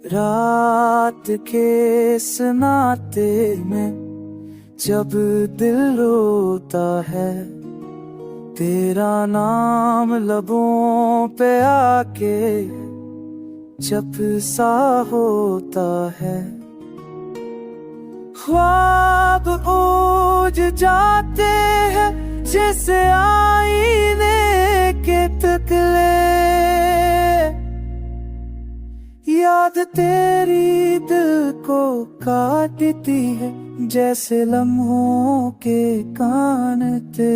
रात के सन्नाटे में जब दिल रोता है, तेरा नाम लबों पे आके जब सा होता है। ख्वाब ओझ जाते हैं जैसे आईने के टुकड़े, याद तेरी दिल को काटती है जैसे लम्हों के कांटे।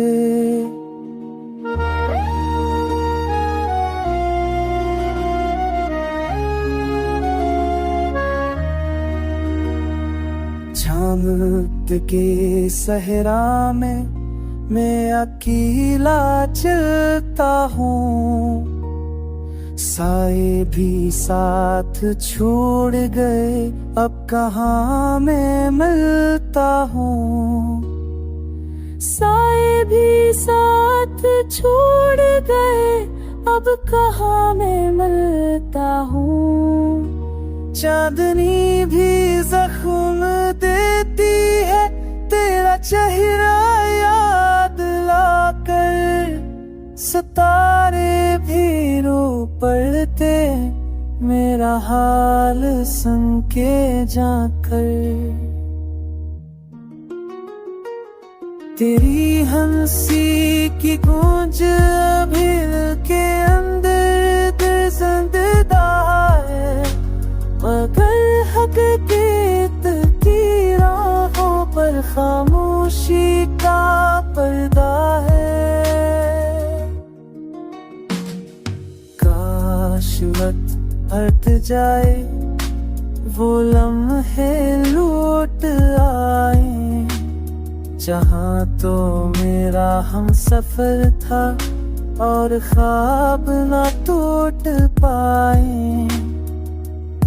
झामक के सहरा में मैं अकेला चलता हूँ, साए भी साथ छोड़ गए, अब कहाँ मैं मिलता हूँ। साए भी साथ छोड़ गए, अब कहाँ मैं मिलता हूँ। चांदनी भी जख्म देती है तेरा चेहरा याद लाकर, सितारे भी रो पड़ते मेरा हाल सुन के जाकर। तेरी हंसी की गूंज अभी के अंदर जिंदा है, मगर हकीकत की राहों पर खामोशी का पर्दा है। वक्त हट जाए, वो लम्हे लौट आए, जहाँ तो मेरा हम सफर था और ख्वाब ना टूट पाए।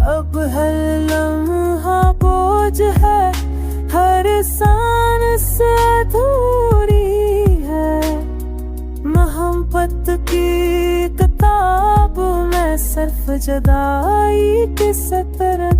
अब हर लम्हा बोझ है, हर सांस से अधूरी है, मोहब्बत की किताब में सिर्फ जुदाई की सतर